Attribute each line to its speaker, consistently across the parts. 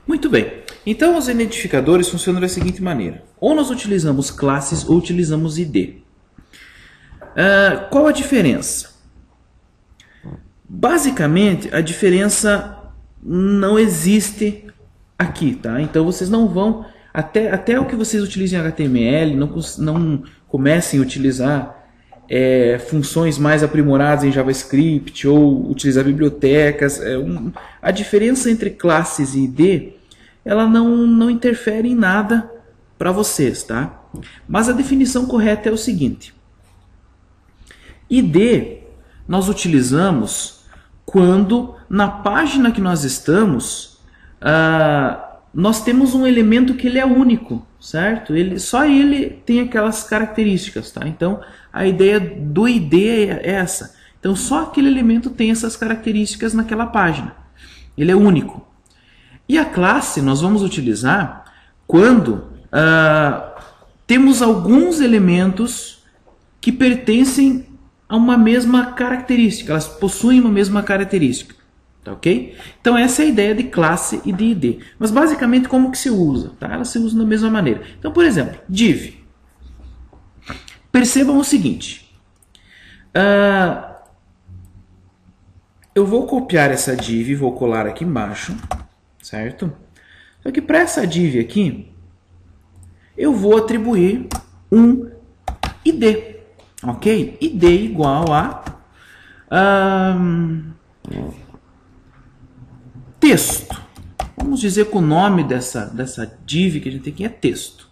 Speaker 1: Muito bem. Então, os identificadores funcionam da seguinte maneira. Ou nós utilizamos classes ou utilizamos ID. Qual a diferença? Basicamente, a diferença não existe aqui, tá? Então, vocês não vão... Até o que vocês utilizem em HTML, não comecem a utilizar funções mais aprimoradas em JavaScript ou utilizar bibliotecas. A diferença entre classes e ID, ela não interfere em nada para vocês, tá? Mas a definição correta é o seguinte. ID nós utilizamos quando na página que nós estamos nós temos um elemento que ele é único, certo? Só ele tem aquelas características, tá? Então a ideia do ID é essa. Então só aquele elemento tem essas características naquela página. Ele é único. E a classe nós vamos utilizar quando temos alguns elementos que pertencem a uma mesma característica. Elas possuem uma mesma característica. Tá, ok? Então essa é a ideia de classe e de ID. Mas basicamente como que se usa? Tá? Elas se usam da mesma maneira. Então, por exemplo, div. Percebam o seguinte. Eu vou copiar essa div e vou colar aqui embaixo. Certo? Só que para essa div aqui, eu vou atribuir um ID. Ok? ID igual a... texto. Vamos dizer que o nome dessa div que a gente tem aqui é texto.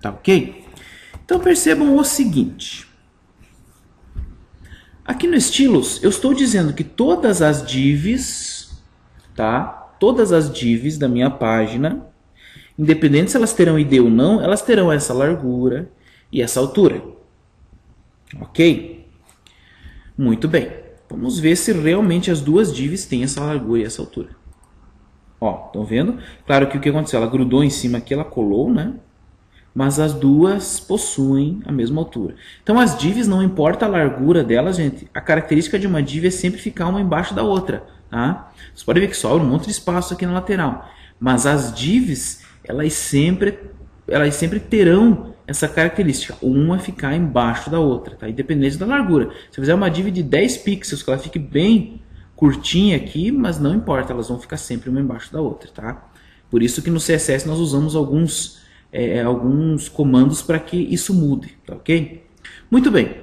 Speaker 1: Tá ok? Então percebam o seguinte. Aqui no Stylus eu estou dizendo que todas as divs, tá? Todas as divs da minha página, independente se elas terão ID ou não, elas terão essa largura e essa altura. Ok? Muito bem. Vamos ver se realmente as duas divs têm essa largura e essa altura. Ó, estão vendo? Claro que o que aconteceu? Ela grudou em cima aqui, ela colou, né? Mas as duas possuem a mesma altura. Então as divs, não importa a largura delas, gente. A característica de uma div é sempre ficar uma embaixo da outra, tá? Vocês podem ver que sobra um monte de espaço aqui na lateral. Mas as divs, elas sempre terão essa característica, uma ficar embaixo da outra, tá? Independente da largura. Se eu fizer uma div de 10 pixels, que ela fique bem curtinha aqui, mas não importa, elas vão ficar sempre uma embaixo da outra, tá? Por isso que no CSS nós usamos alguns comandos para que isso mude, tá ok? Muito bem.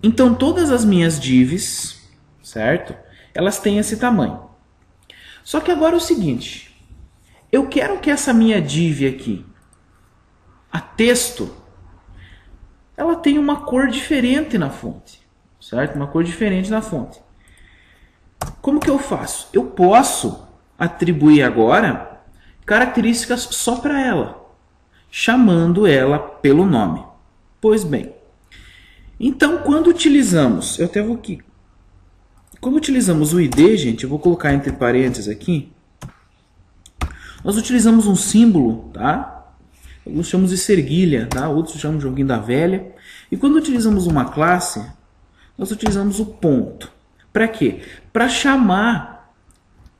Speaker 1: Então todas as minhas divs, certo? Elas têm esse tamanho. Só que agora é o seguinte... Eu quero que essa minha div aqui, a texto, ela tenha uma cor diferente na fonte, certo? Uma cor diferente na fonte. Como que eu faço? Eu posso atribuir agora características só para ela, chamando ela pelo nome. Pois bem, então quando utilizamos, eu até vou aqui, quando utilizamos o ID, gente, eu vou colocar entre parênteses aqui, nós utilizamos um símbolo, tá? Alguns chamamos de serguilha, tá? Outros chamam de joguinho da velha. E quando utilizamos uma classe, nós utilizamos o ponto. Para quê? Para chamar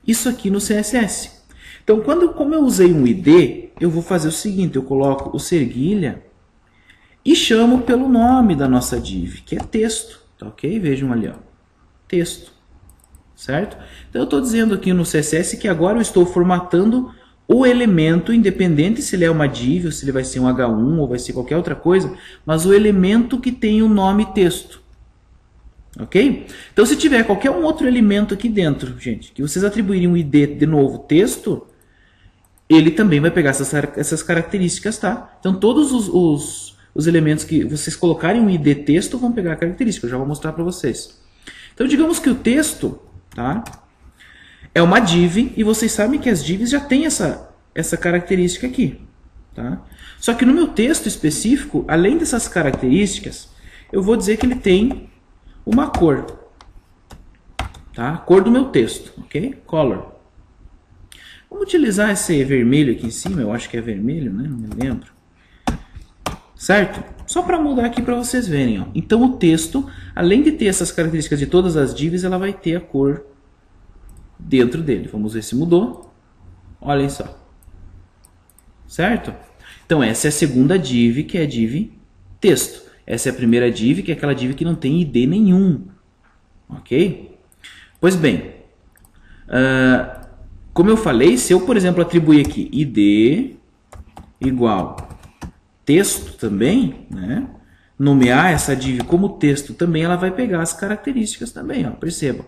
Speaker 1: isso aqui no CSS. Então, como eu usei um ID, eu vou fazer o seguinte, eu coloco o serguilha e chamo pelo nome da nossa div, que é texto, tá ok? Vejam ali, ó, texto, certo? Então, eu estou dizendo aqui no CSS que agora eu estou formatando o elemento, independente se ele é uma div, ou se ele vai ser um H1, ou vai ser qualquer outra coisa, mas o elemento que tem o nome texto. Ok? Então, se tiver qualquer um outro elemento aqui dentro, gente, que vocês atribuírem um ID de novo texto, ele também vai pegar essas características, tá? Então, todos os elementos que vocês colocarem um ID texto vão pegar a característica. Eu já vou mostrar para vocês. Então, digamos que o texto, tá? É uma div, e vocês sabem que as divs já têm essa característica aqui. Tá? Só que no meu texto específico, além dessas características, eu vou dizer que ele tem uma cor. Tá? A cor do meu texto. Ok? Color. Vamos utilizar esse vermelho aqui em cima, eu acho que é vermelho, né? Não me lembro. Certo? Só para mudar aqui para vocês verem. Ó. Então o texto, além de ter essas características de todas as divs, ela vai ter a cor dentro dele. Vamos ver se mudou. Olhem só. Certo? Então essa é a segunda div, que é a div texto. Essa é a primeira div, que é aquela div que não tem ID nenhum. Ok? Pois bem, como eu falei, se eu, por exemplo, atribuir aqui ID igual texto também, né? Nomear essa div como texto também, ela vai pegar as características também, ó, perceba.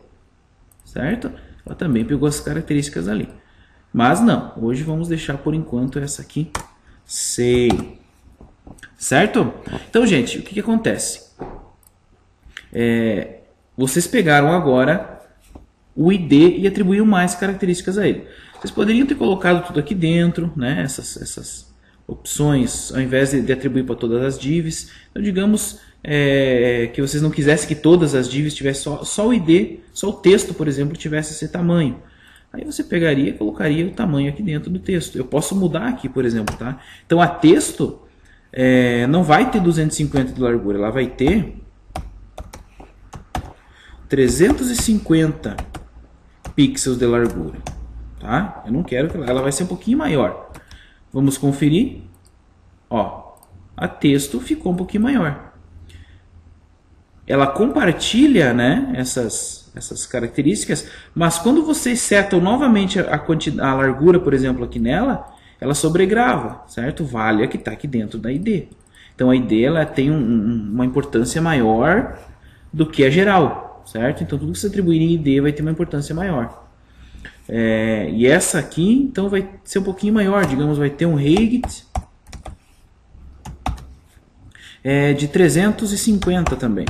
Speaker 1: Certo? Ela também pegou as características ali. Mas não, hoje vamos deixar por enquanto essa aqui sem. Certo? Então, gente, o que acontece? Vocês pegaram agora o ID e atribuíram mais características a ele. Vocês poderiam ter colocado tudo aqui dentro, né? Essas opções, ao invés de atribuir para todas as divs. Então, digamos que vocês não quisessem que todas as divs tivessem só o ID, só o texto, por exemplo, tivesse esse tamanho. Aí você pegaria e colocaria o tamanho aqui dentro do texto. Eu posso mudar aqui, por exemplo, tá? Então, a texto não vai ter 250 de largura, ela vai ter 350 pixels de largura, tá? Eu não quero que ela vai ser um pouquinho maior. Vamos conferir. Ó, a texto ficou um pouquinho maior. Ela compartilha, né, essas características, mas quando vocês setam novamente a largura, por exemplo, aqui nela, ela sobregrava, certo? Vale a que está aqui dentro da ID. Então a ID ela tem uma importância maior do que a geral, certo? Então tudo que você atribuir em ID vai ter uma importância maior. E essa aqui, então, vai ser um pouquinho maior, digamos, vai ter um Height de 350 também.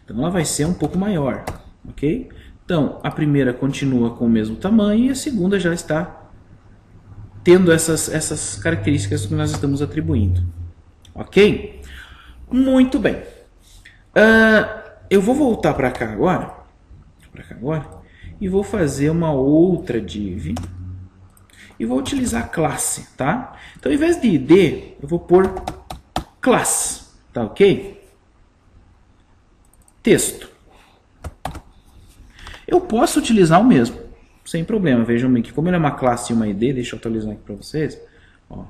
Speaker 1: Então ela vai ser um pouco maior, ok? Então a primeira continua com o mesmo tamanho e a segunda já está tendo essas características que nós estamos atribuindo, ok? Muito bem. Eu vou voltar para cá agora, e vou fazer uma outra div e vou utilizar classe, tá? Então, ao invés de ID, eu vou pôr classe, tá ok? Texto. Eu posso utilizar o mesmo, sem problema. Vejam bem que como ele é uma classe e uma ID, deixa eu atualizar aqui para vocês. Ó,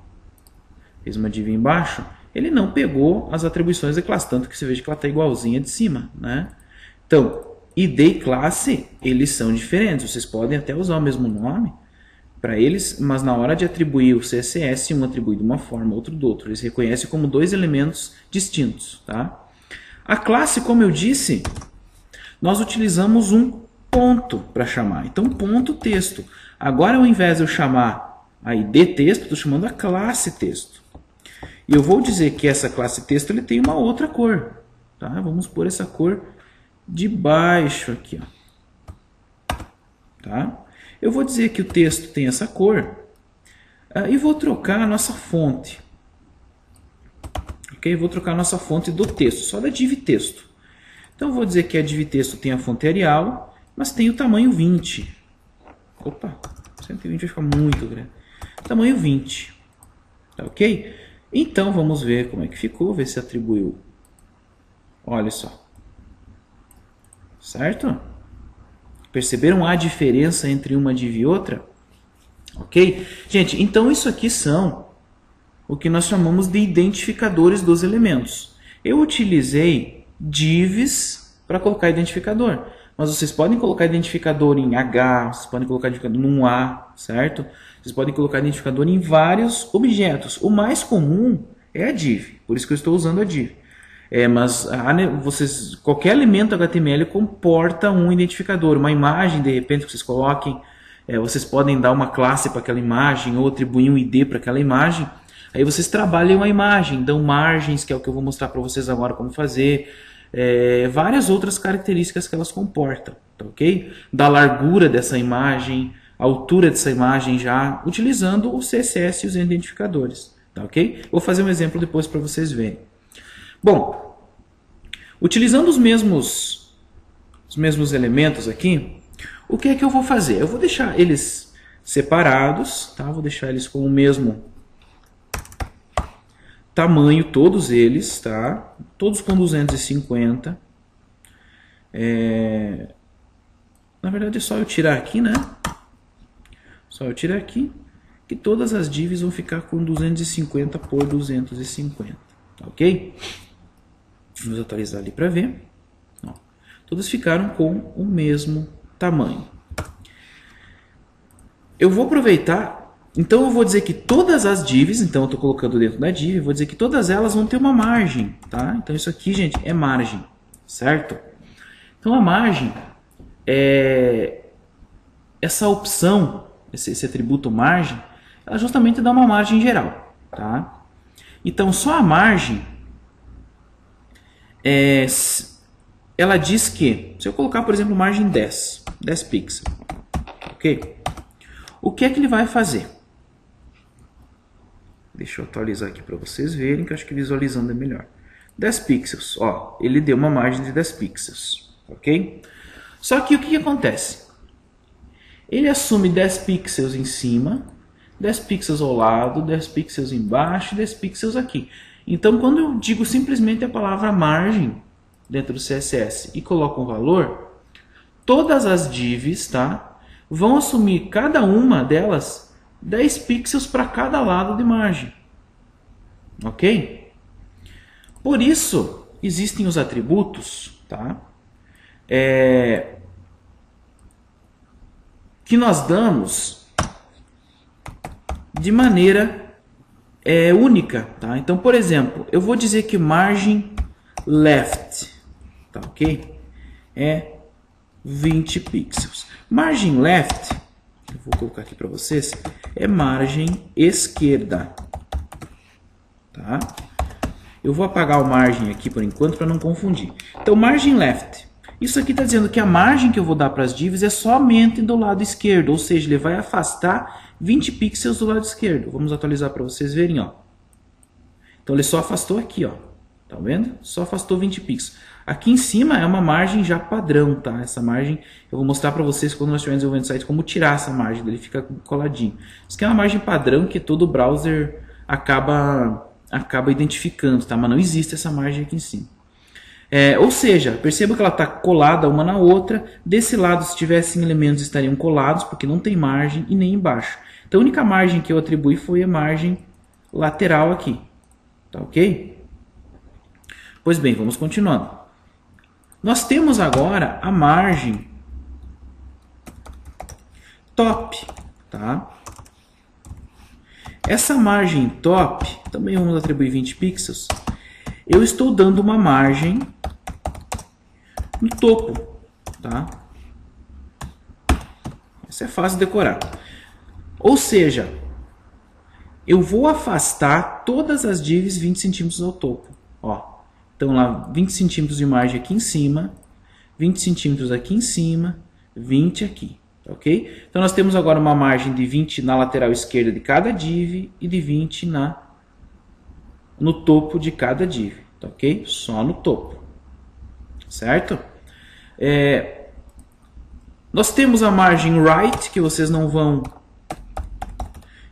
Speaker 1: fiz uma div embaixo, ele não pegou as atribuições da classe, tanto que você veja que ela está igualzinha de cima, né? Então, ID e classe, eles são diferentes. Vocês podem até usar o mesmo nome para eles, mas na hora de atribuir o CSS, um atribui de uma forma, outro do outro. Eles reconhecem como dois elementos distintos, tá? A classe, como eu disse, nós utilizamos um ponto para chamar. Então, ponto texto. Agora, ao invés de eu chamar a ID texto, estou chamando a classe texto. E eu vou dizer que essa classe texto ele tem uma outra cor. Tá? Vamos pôr essa cor de baixo aqui. Ó. Tá? Eu vou dizer que o texto tem essa cor e vou trocar a nossa fonte. Ok? Vou trocar a nossa fonte do texto, só da div texto. Então, eu vou dizer que a div texto tem a fonte Arial, mas tem o tamanho 20. Opa, 120 vai ficar muito grande. Tamanho 20. Tá ok? Então, vamos ver como é que ficou, ver se atribuiu. Olha só. Certo? Perceberam a diferença entre uma div e outra? Ok? Gente, então isso aqui são o que nós chamamos de identificadores dos elementos. Eu utilizei divs para colocar identificador. Mas vocês podem colocar identificador em H, vocês podem colocar identificador num A, certo? Vocês podem colocar identificador em vários objetos. O mais comum é a div, por isso que eu estou usando a div. Mas qualquer elemento HTML comporta um identificador, uma imagem, de repente, que vocês coloquem. Vocês podem dar uma classe para aquela imagem ou atribuir um ID para aquela imagem. Aí vocês trabalham a imagem, dão margens, que é o que eu vou mostrar para vocês agora como fazer. Várias outras características que elas comportam, tá ok? Da largura dessa imagem, a altura dessa imagem já, utilizando o CSS e os identificadores, tá ok? Vou fazer um exemplo depois para vocês verem. Bom, utilizando os mesmos elementos aqui, o que é que eu vou fazer? Eu vou deixar eles separados, tá? Vou deixar eles com o mesmo tamanho, todos eles, tá? Todos com 250. Na verdade é só eu tirar aqui, né? Só eu tirar aqui, que todas as divs vão ficar com 250 por 250, tá ok? Vamos atualizar ali para ver. Ó, todas ficaram com o mesmo tamanho. Eu vou aproveitar, então eu vou dizer que todas as divs, então eu estou colocando dentro da div, eu vou dizer que todas elas vão ter uma margem, tá? Então isso aqui, gente, é margem, certo? Então a margem é essa opção, esse atributo margem, ela justamente dá uma margem geral, tá? Então só a margem, ela diz que, se eu colocar, por exemplo, margem 10 pixels, ok? O que é que ele vai fazer? Deixa eu atualizar aqui para vocês verem, que eu acho que visualizando é melhor. 10 pixels, ó, ele deu uma margem de 10 pixels, ok? Só que o que acontece? Ele assume 10 pixels em cima, 10 pixels ao lado, 10 pixels embaixo, 10 pixels aqui. Então, quando eu digo simplesmente a palavra margem dentro do CSS e coloco um valor, todas as divs, tá, vão assumir cada uma delas 10 pixels para cada lado de margem. Ok? Por isso, existem os atributos, tá, que nós damos de maneira única, tá? Então, por exemplo, eu vou dizer que margem left, tá ok? É 20 pixels. Margem left, eu vou colocar aqui para vocês, é margem esquerda, tá? Eu vou apagar o margem aqui por enquanto para não confundir. Então, margem left. Isso aqui está dizendo que a margem que eu vou dar para as divs é somente do lado esquerdo, ou seja, ele vai afastar 20 pixels do lado esquerdo. Vamos atualizar para vocês verem, ó. Então ele só afastou aqui, ó. Tá vendo? Só afastou 20 pixels. Aqui em cima é uma margem já padrão, tá? Essa margem eu vou mostrar para vocês quando nós estivermos desenvolvendo o site como tirar essa margem, ele fica coladinho. Isso aqui é uma margem padrão que todo browser acaba identificando, tá? Mas não existe essa margem aqui em cima. Ou seja, perceba que ela está colada uma na outra. Desse lado, se tivessem elementos, estariam colados, porque não tem margem e nem embaixo. Então, a única margem que eu atribuí foi a margem lateral aqui. Tá ok? Pois bem, vamos continuando. Nós temos agora a margem top, tá? Essa margem top, também vamos atribuir 20 pixels. Eu estou dando uma margem no topo, tá? Isso é fácil de decorar. Ou seja, eu vou afastar todas as divs 20 centímetros ao topo. Ó, então lá 20 centímetros de margem aqui em cima, 20 centímetros aqui em cima, 20 aqui, ok? Então nós temos agora uma margem de 20 na lateral esquerda de cada div e de 20 no topo de cada div, tá ok? Só no topo, certo? Nós temos a margem right, que vocês não vão...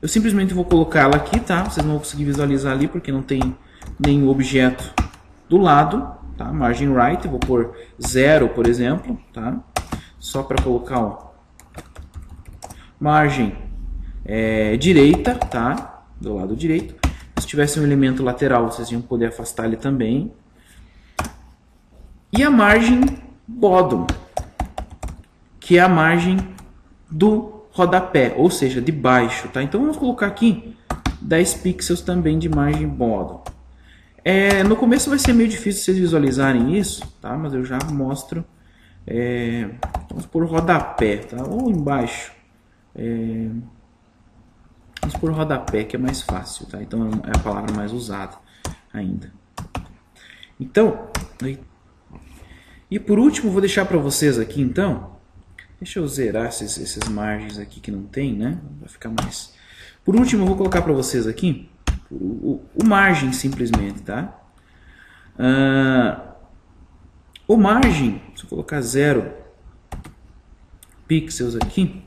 Speaker 1: Eu simplesmente vou colocar ela aqui, tá? Vocês não vão conseguir visualizar ali, porque não tem nenhum objeto do lado, tá? Margem right, eu vou pôr 0, por exemplo, tá? Só para colocar, ó, margem direita, tá? Do lado direito. Se tivesse um elemento lateral, vocês iam poder afastar ele também. E a margem bottom, que é a margem do rodapé, ou seja, de baixo, tá? Então vamos colocar aqui 10 pixels também de margem bottom. No começo vai ser meio difícil vocês visualizarem isso, tá? Mas eu já mostro. Vamos por rodapé, tá? Ou embaixo. Vamos por rodapé, que é mais fácil, tá? Então é a palavra mais usada ainda. Então, e por último, vou deixar para vocês aqui, então. Deixa eu zerar essas margens aqui que não tem, né? Vai ficar mais. Por último, eu vou colocar para vocês aqui o margem simplesmente, tá? O margem, se eu colocar 0 pixels aqui,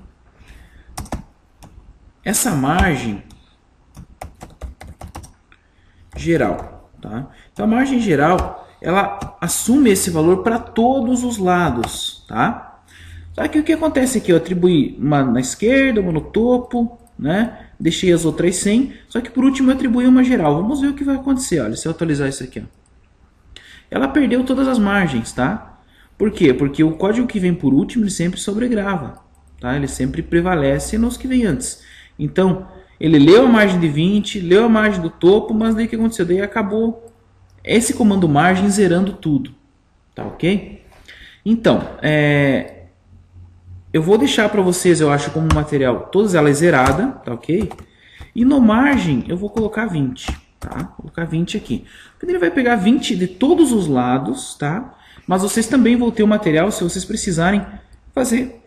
Speaker 1: essa margem geral, tá? Então a margem geral, ela assume esse valor para todos os lados, tá? Só que o que acontece aqui? Eu atribuí uma na esquerda, uma no topo, né? Deixei as outras sem, só que por último eu atribuí uma geral. Vamos ver o que vai acontecer. Olha, se eu atualizar isso aqui, ó. Ela perdeu todas as margens, tá? Por quê? Porque o código que vem por último ele sempre sobregrava, tá? Ele sempre prevalece nos que vem antes. Então, ele leu a margem de 20, leu a margem do topo, mas daí o que aconteceu? Daí acabou esse comando margem zerando tudo, tá ok? Então, eu vou deixar para vocês, eu acho, como material, todas elas zeradas, tá ok? E no margem eu vou colocar 20, tá? Vou colocar 20 aqui. Ele vai pegar 20 de todos os lados, tá? Mas vocês também vão ter o material, se vocês precisarem fazer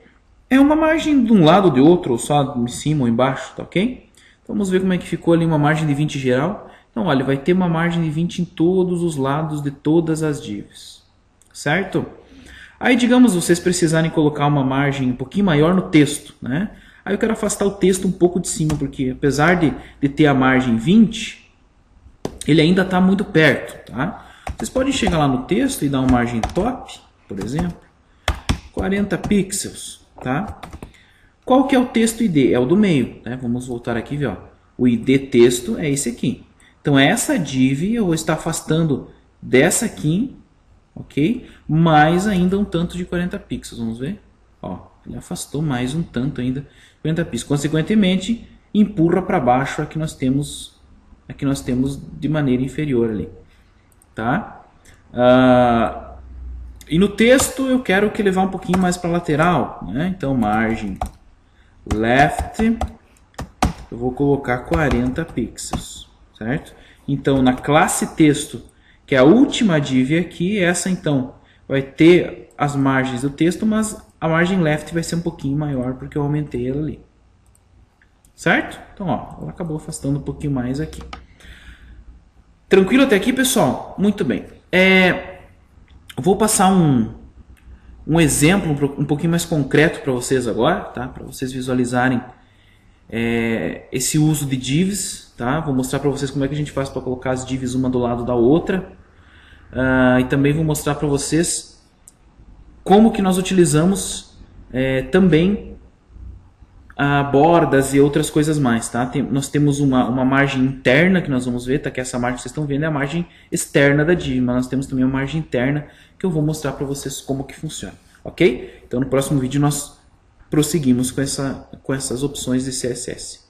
Speaker 1: uma margem de um lado ou de outro, ou só em cima ou embaixo, tá ok? Então, vamos ver como é que ficou ali uma margem de 20 geral. Então, olha, vai ter uma margem de 20 em todos os lados de todas as divs, certo? Aí, digamos, vocês precisarem colocar uma margem um pouquinho maior no texto, né? Aí eu quero afastar o texto um pouco de cima, porque apesar de ter a margem 20, ele ainda está muito perto, tá? Vocês podem chegar lá no texto e dar uma margem top, por exemplo, 40 pixels, tá? Qual que é o texto ID? É o do meio, né? Vamos voltar aqui e ver, ó. O ID texto é esse aqui. Então, essa div eu vou estar afastando dessa aqui, ok? Mais ainda um tanto de 40 pixels, vamos ver? Ó, ele afastou mais um tanto ainda, 40 pixels. Consequentemente, empurra para baixo a que nós temos de maneira inferior ali, tá? E no texto eu quero que levar um pouquinho mais para lateral, né? Então, margem left, eu vou colocar 40 pixels, certo? Então, na classe texto, que é a última div aqui, essa então vai ter as margens do texto, mas a margem left vai ser um pouquinho maior porque eu aumentei ela ali. Certo? Então, ó, ela acabou afastando um pouquinho mais aqui. Tranquilo até aqui, pessoal? Muito bem. Vou passar um exemplo um pouquinho mais concreto para vocês agora, tá? Para vocês visualizarem esse uso de divs, tá? Vou mostrar para vocês como é que a gente faz para colocar as divs uma do lado da outra. E também vou mostrar para vocês como que nós utilizamos também bordas e outras coisas mais, tá? Nós temos uma margem interna que nós vamos ver, tá? Que essa margem que vocês estão vendo é a margem externa da div, mas nós temos também uma margem interna que eu vou mostrar para vocês como que funciona, ok? Então no próximo vídeo nós prosseguimos com essas opções de CSS.